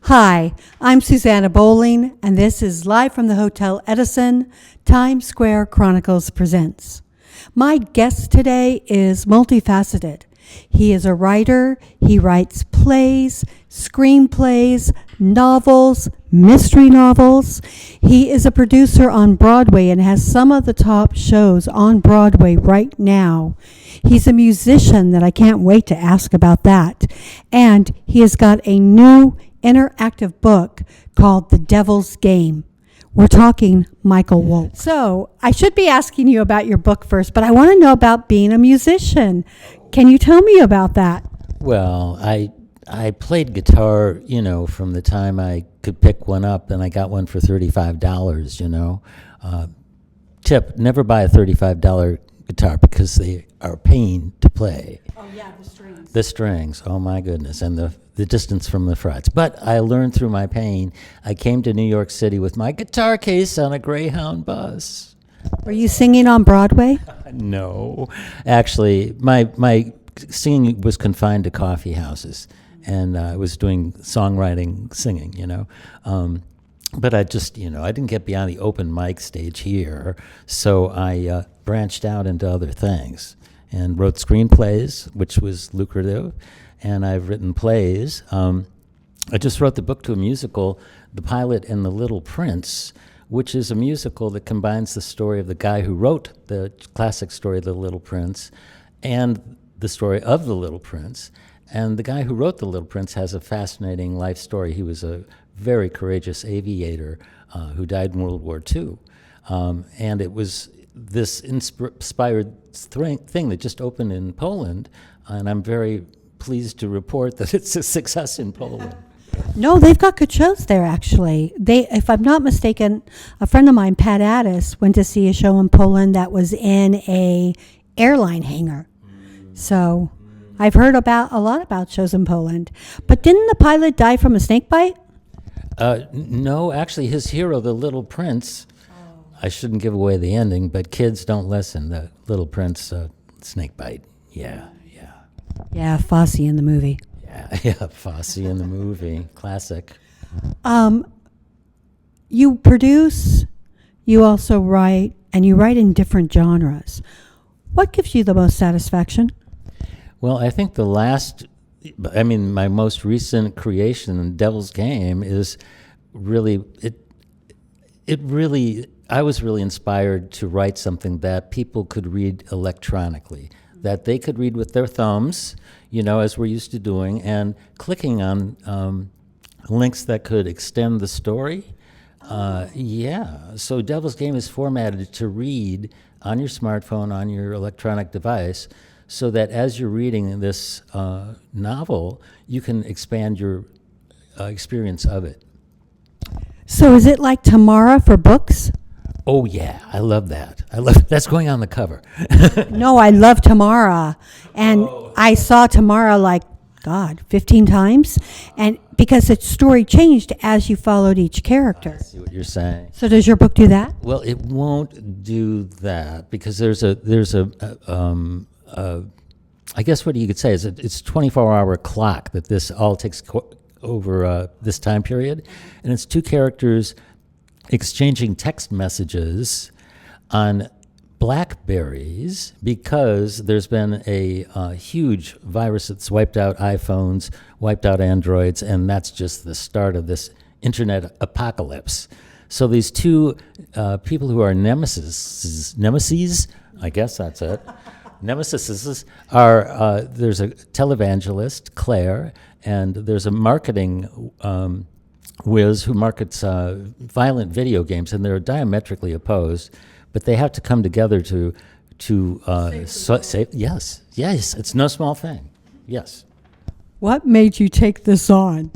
Hi, I'm Susanna Bowling, and this is live from the Hotel Edison, Times Square Chronicles presents. My guest today is multifaceted. He is a writer. He writes plays, screenplays, novels, mystery novels. He is a producer on Broadway and has some of the top shows on Broadway right now. He's a musician that I can't wait to ask about that. And he has got a new interactive book called The Devil's Game. We're talking Michael Wolk. So I should be asking you about your book first, but I want to know about being a musician. Can you tell me about that? Well, I played guitar, from the time I could pick one up, and I got one for $35, Tip, never buy a $35 guitar because they are a pain to play. Oh, yeah, the strings. The strings, oh my goodness, and the distance from the frets. But I learned through my pain. I came to New York City with my guitar case on a Greyhound bus. Were you singing on Broadway? No. Actually, my singing was confined to coffee houses, and I was doing songwriting, singing, But I just, I didn't get beyond the open mic stage here, so I branched out into other things and wrote screenplays, which was lucrative, and I've written plays. I just wrote the book to a musical, The Pilot and the Little Prince, which is a musical that combines the story of the guy who wrote the classic story of The Little Prince and the story of The Little Prince. And the guy who wrote The Little Prince has a fascinating life story. He was a very courageous aviator who died in World War II. And it was this inspired thing that just opened in Poland, and I'm very pleased to report that it's a success in Poland. No, they've got good shows there, actually. If I'm not mistaken, a friend of mine, Pat Addis, went to see a show in Poland that was in a airline hangar. So I've heard a lot about shows in Poland. But didn't the pilot die from a snake bite? No, actually, his hero, the Little Prince, I shouldn't give away the ending, but kids don't listen. The Little Prince, snake bite. Yeah. Yeah, Fosse in the movie. Yeah, Fosse in the movie. Classic. You produce, you also write, and you write in different genres. What gives you the most satisfaction? Well, I think my most recent creation, Devil's Game, is really, I was really inspired to write something that people could read electronically, that they could read with their thumbs, as we're used to doing, and clicking on links that could extend the story. So Devil's Game is formatted to read on your smartphone, on your electronic device, so that as you're reading this novel, you can expand your experience of it. So is it like Tamara for books? Oh yeah, I love that. That's going on the cover. No, I love Tamara. And I saw Tamara 15 times. And because the story changed as you followed each character. I see what you're saying. So does your book do that? Well, it won't do that because there's a I guess what you could say is it's a 24-hour clock that this all takes over this time period. And it's two characters exchanging text messages on BlackBerries because there's been a huge virus that's wiped out iPhones, wiped out Androids, and that's just the start of this internet apocalypse. So these two people who are nemesis, I guess that's it. Nemesis are, there's a televangelist, Claire, and there's a marketing whiz who markets violent video games, and they're diametrically opposed, but they have to come together to save. Yes, it's no small thing. Yes. What made you take this on?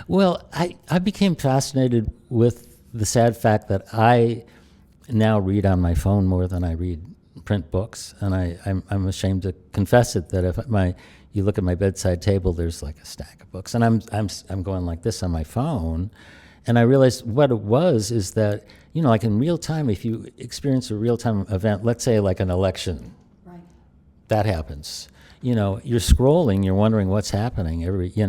Well, I became fascinated with the sad fact that I now read on my phone more than I read print books, and I'm ashamed to confess it that if you look at my bedside table, there's like a stack of books, and I'm going like this on my phone, and I realized what it was is that like in real time, if you experience a real time event, let's say like an election, right, that happens. you're scrolling, you're wondering what's happening and you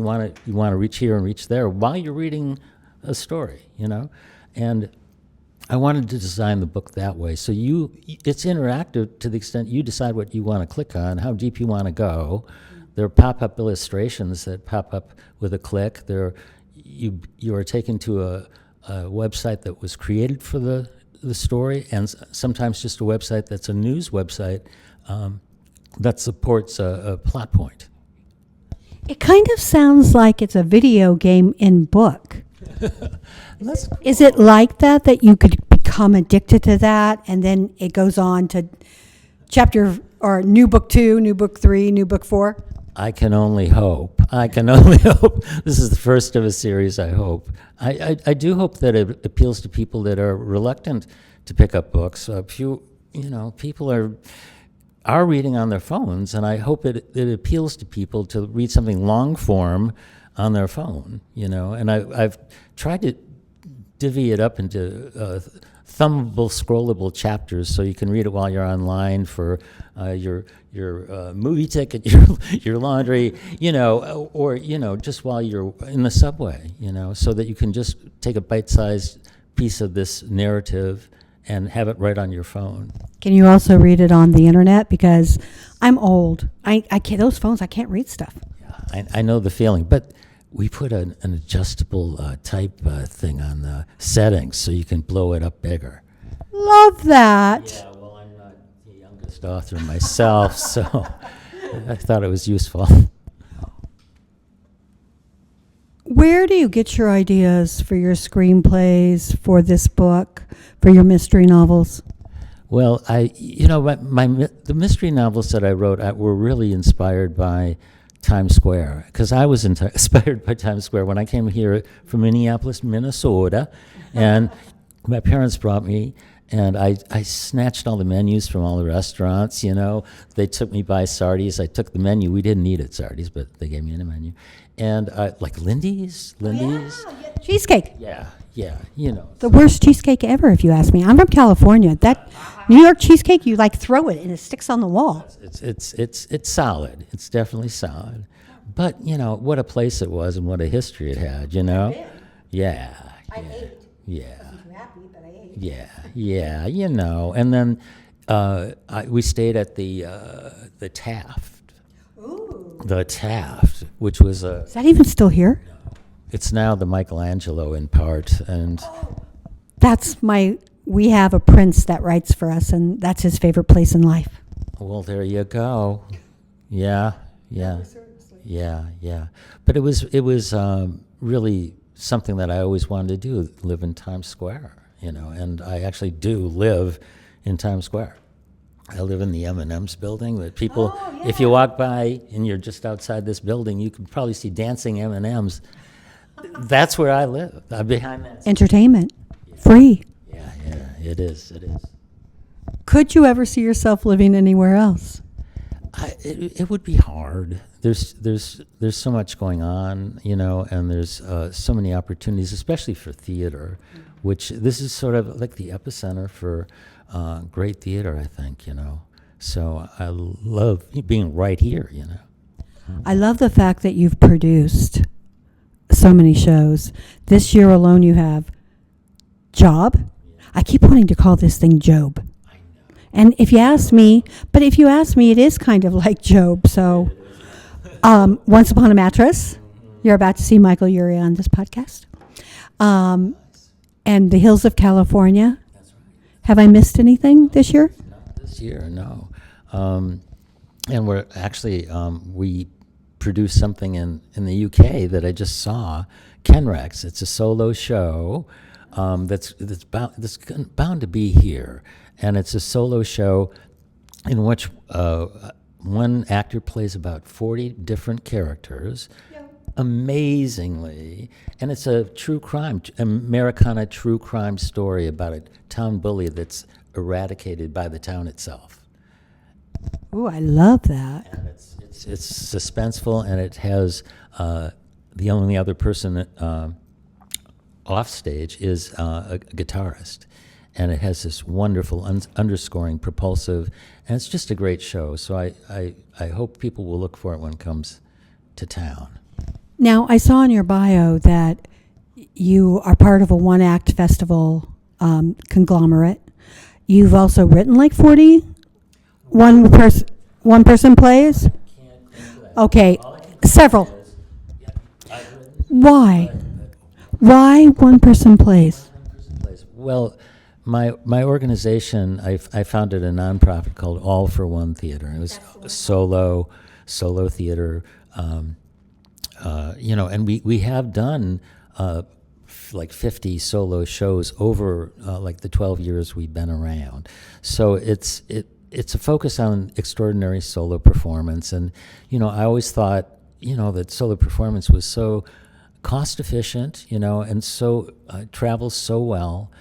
want to reach here and reach there while you're reading a story, and I wanted to design the book that way. So it's interactive to the extent you decide what you want to click on, how deep you want to go. There are pop-up illustrations that pop up with a click. You are taken to a website that was created for the story, and sometimes just a website that's a news website that supports a plot point. It kind of sounds like it's a video game in book. Is it like that you could become addicted to that, and then it goes on to chapter or new book 2, new book 3, new book 4? I can only hope. This is the first of a series, I hope. I do hope that it appeals to people that are reluctant to pick up books. People are reading on their phones, and I hope it appeals to people to read something long form on their phone, and I've tried to divvy it up into thumbable, scrollable chapters so you can read it while you're online for your movie ticket, your laundry, or just while you're in the subway, so that you can just take a bite-sized piece of this narrative and have it right on your phone. Can you also read it on the internet? Because I'm old. I can't, those phones, I can't read stuff. Yeah, I know the feeling, but we put an adjustable type thing on the settings so you can blow it up bigger. Love that. Yeah, well, I'm not the youngest author myself, so I thought it was useful. Where do you get your ideas for your screenplays, for this book, for your mystery novels? Well, the mystery novels that I wrote were really inspired by Times Square, because I was inspired by Times Square when I came here from Minneapolis, Minnesota, and my parents brought me, and I snatched all the menus from all the restaurants, They took me by Sardi's. I took the menu. We didn't eat at Sardi's, but they gave me a menu. And like Lindy's. Yeah, cheesecake. Yeah, The worst cheesecake ever, if you ask me. I'm from California. That New York cheesecake, you throw it and it sticks on the wall. It's solid. It's definitely solid. But what a place it was and what a history it had. Yeah. I ate. Yeah. I'm too happy, but I ate. Yeah. And then we stayed at the Taft. Ooh. The Taft, which was Is that even still here? It's now the Michelangelo in part, and we have a prince that writes for us, and that's his favorite place in life. well, there you go. Yeah. But it was really something that I always wanted to do, live in Times Square, and I actually do live in Times Square. I live in the M&M's building that people, if you walk by and you're just outside this building, you can probably see dancing M&M's. That's where I live. I'm behind that. Entertainment. Free. Yeah, it is. Could you ever see yourself living anywhere else? It would be hard. There's so much going on, and there's so many opportunities, especially for theater, which this is sort of like the epicenter for great theater, I think, So I love being right here, I love the fact that you've produced so many shows. This year alone you have Job. I keep wanting to call this thing Job. I know. And if you ask me, it is kind of like Job. So Once Upon a Mattress. You're about to see Michael Urie on this podcast. And The Hills of California. That's right. Have I missed anything this year? Not this year, no. And we're actually, we produced something in the UK that I just saw, Kenrex. It's a solo show that's bound to be here. And it's a solo show in which one actor plays about 40 different characters, amazingly. And it's a true crime, Americana true crime story about a town bully that's eradicated by the town itself. Ooh, I love that. And it's suspenseful, and it has the only other person off stage is a guitarist, and it has this wonderful underscoring, propulsive, and it's just a great show. So I hope people will look for it when it comes to town. Now, I saw in your bio that you are part of a one-act festival conglomerate. You've also written like 40 one-person plays? Okay, several. Why? Why one-person plays? Well, my organization, I founded a nonprofit called All for One Theater. It was solo theater, and we have done like 50 solo shows over like the 12 years we've been around. So it's a focus on extraordinary solo performance, and I always thought that solo performance was so cost efficient, and so travels so well.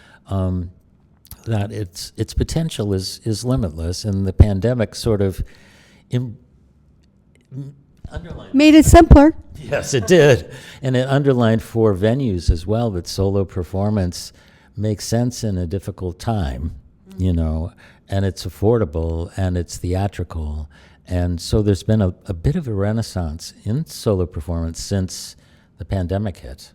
That its potential is limitless, and the pandemic sort of underlined. Made it simpler. Yes, it did, and it underlined for venues as well that solo performance makes sense in a difficult time, and it's affordable and it's theatrical, and so there's been a bit of a renaissance in solo performance since the pandemic hit.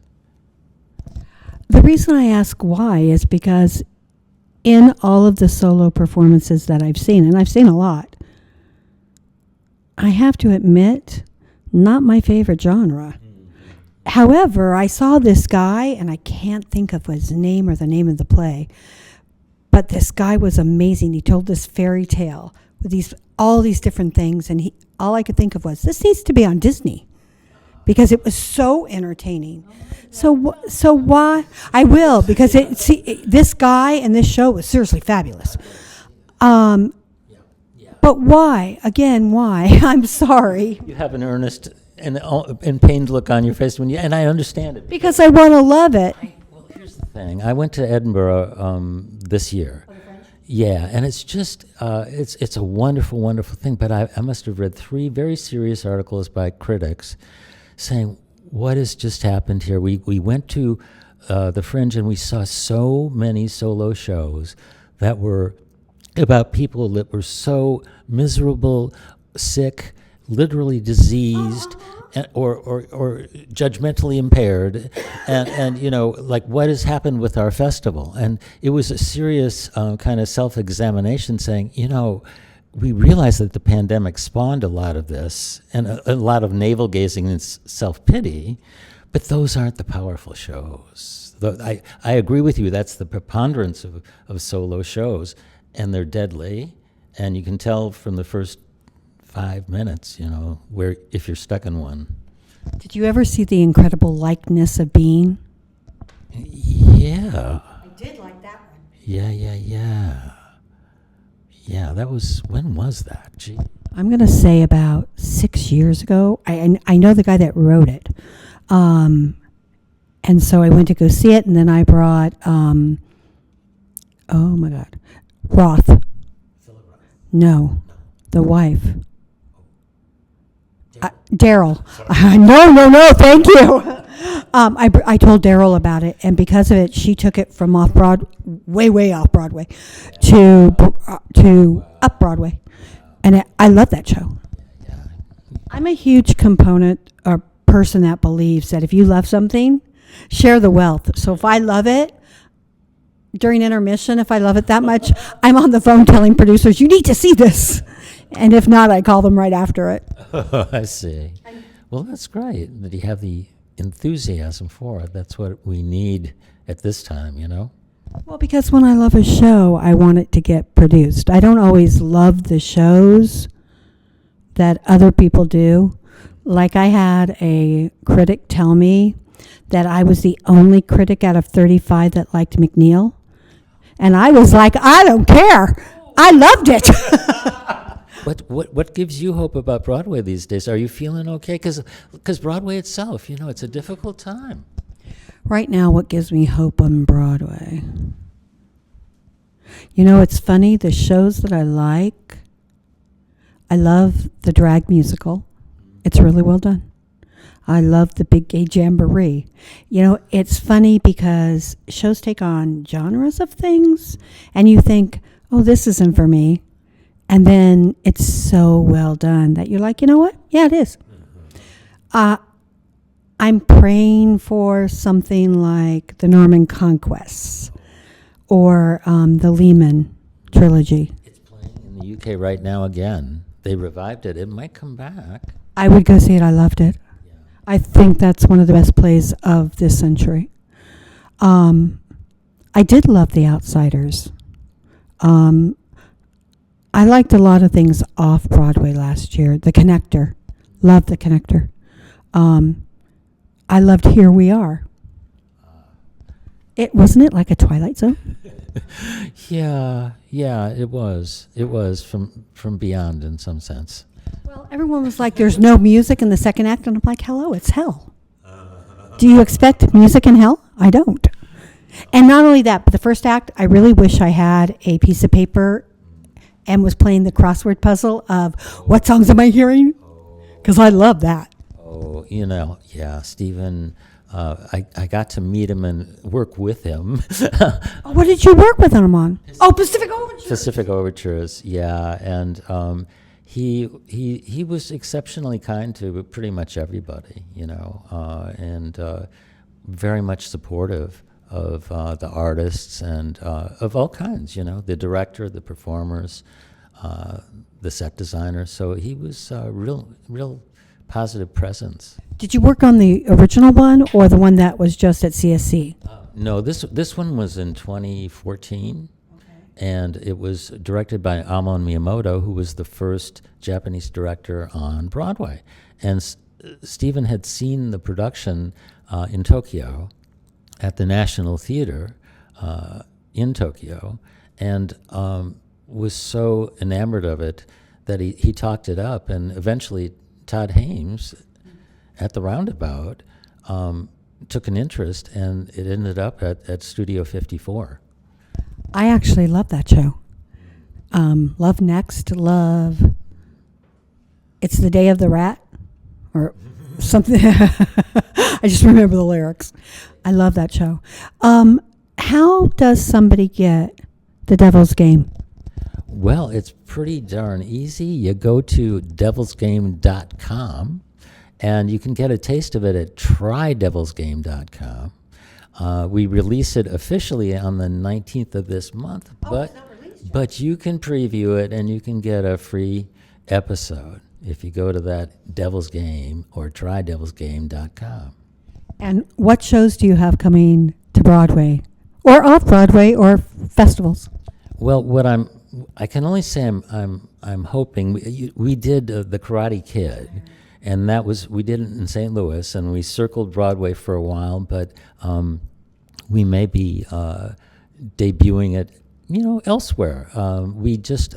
The reason I ask why is because in all of the solo performances that I've seen, and I've seen a lot, I have to admit, not my favorite genre. However, I saw this guy, and I can't think of his name or the name of the play, but this guy was amazing. He told this fairy tale with all these different things, and all I could think of was, this needs to be on Disney, because it was so entertaining. So why? I will, because this guy and this show was seriously fabulous. But why? Again, why? I'm sorry. You have an earnest and pained look on your face and I understand it. Because I want to love it. Well, here's the thing. I went to Edinburgh this year. Yeah, and it's just it's a wonderful, wonderful thing. But I must have read 3 very serious articles by critics saying, what has just happened here? We went to the Fringe and we saw so many solo shows that were about people that were so miserable, sick, literally diseased, or judgmentally impaired, and like what has happened with our festival. And it was a serious kind of self-examination, saying, we realized that the pandemic spawned a lot of this and a lot of navel-gazing and self-pity, but those aren't the powerful shows. I agree with you, that's the preponderance of solo shows, and they're deadly, and you can tell from the first 5 minutes, where if you're stuck in one. Did you ever see The Incredible Likeness of Being? Yeah. I did like that one. Yeah. Yeah, when was that? Gee. I'm going to say about 6 years ago. I know the guy that wrote it. And so I went to go see it, and then I brought, oh my God, Roth. No, the wife. Daryl. No, thank you. I told Daryl about it, and because of it, she took it from way off Broadway, to up Broadway, and I love that show. I'm a huge component or person that believes that if you love something, share the wealth. So if I love it, during intermission, if I love it that much, I'm on the phone telling producers, you need to see this. And if not, I call them right after it. Oh, I see. Well, that's great that you have the enthusiasm for it. That's what we need at this time, Well, because when I love a show, I want it to get produced. I don't always love the shows that other people do. Like I had a critic tell me that I was the only critic out of 35 that liked McNeil. And I was like, I don't care. I loved it. What gives you hope about Broadway these days? Are you feeling okay? Because Broadway itself, it's a difficult time. Right now, what gives me hope on Broadway? It's funny, the shows that I like, I love the drag musical. It's really well done. I love the Big Gay Jamboree. You know, it's funny because shows take on genres of things, and you think, oh, this isn't for me. And then it's so well done that you're like, you know what? Yeah, it is. I'm praying for something like the Norman Conquests or the Lehman trilogy. It's playing in the UK right now again. They revived it. It might come back. I would go see it. I loved it. Yeah. I think that's one of the best plays of this century. I did love The Outsiders. I liked a lot of things off Broadway last year. The Connector. Loved The Connector. I loved Here We Are. Wasn't it like a Twilight Zone? Yeah, it was. It was from beyond in some sense. Well, everyone was like, there's no music in the second act, and I'm like, hello, it's hell. Do you expect music in hell? I don't. And not only that, but the first act, I really wish I had a piece of paper and was playing the crossword puzzle of what songs am I hearing? Because I love that. Oh, yeah, Stephen, I got to meet him and work with him. Oh, what did you work with him on? Oh, Pacific Overtures. Pacific Overtures, yeah, and he was exceptionally kind to pretty much everybody, and very much supportive of the artists and of all kinds, the director, the performers, the set designer. So he was a real positive presence. Did you work on the original one or the one that was just at CSC? No, this one was in 2014, and it was directed by Amon Miyamoto, who was the first Japanese director on Broadway. And Stephen had seen the production in Tokyo at the National Theater in Tokyo, and was so enamored of it that he talked it up, and eventually Todd Hames at the Roundabout took an interest, and it ended up at Studio 54. I actually love that show. Love Next, love It's the Day of the Rat, or something. I just remember the lyrics. I love that show. How does somebody get The Devil's Game? Well, it's pretty darn easy. You go to devilsgame.com, and you can get a taste of it at trydevilsgame.com. We release it officially on the 19th of this month, but you can preview it, and you can get a free episode if you go to that Devil's Game or trydevilsgame.com. And what shows do you have coming to Broadway, or off Broadway, or festivals? Well, I can only say I'm hoping we did The Karate Kid, and we did it in St. Louis, and we circled Broadway for a while, but we may be debuting it, elsewhere. We just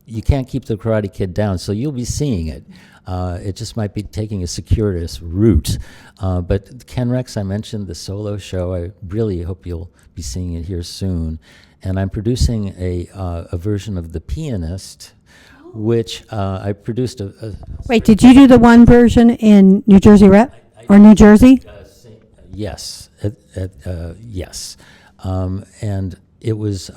you can't keep The Karate Kid down, so you'll be seeing it. It just might be taking a circuitous route. But Ken Rex, I mentioned the solo show. I really hope you'll be seeing it here soon. And I'm producing a version of The Pianist, which I produced Wait, did you do the one version in New Jersey Rep or New Jersey? Yes, yes. And it was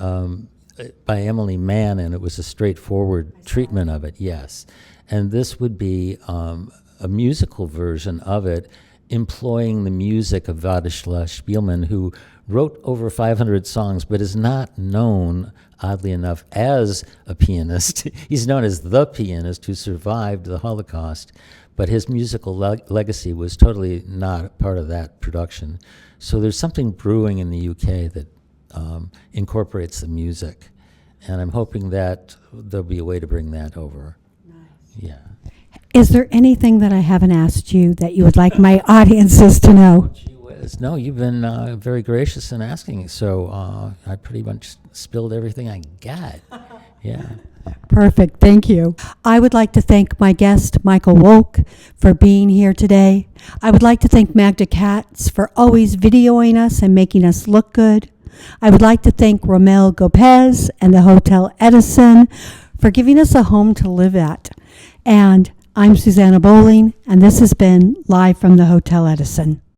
by Emily Mann, and it was a straightforward treatment of it, yes. And this would be a musical version of it, employing the music of Władysław Szpilman, who wrote over 500 songs, but is not known, oddly enough, as a pianist. He's known as the pianist who survived the Holocaust, but his musical legacy was totally not part of that production. So there's something brewing in the UK that incorporates the music, and I'm hoping that there'll be a way to bring that over. Nice. Yeah. Is there anything that I haven't asked you that you would like my audiences to know? Gee whiz. No, you've been very gracious in asking, so I pretty much spilled everything I got. Yeah. Perfect. Thank you. I would like to thank my guest, Michael Wolk, for being here today. I would like to thank Magda Katz for always videoing us and making us look good. I would like to thank Romel Gopez and the Hotel Edison for giving us a home to live at. And I'm Susanna Bowling, and this has been Live from the Hotel Edison.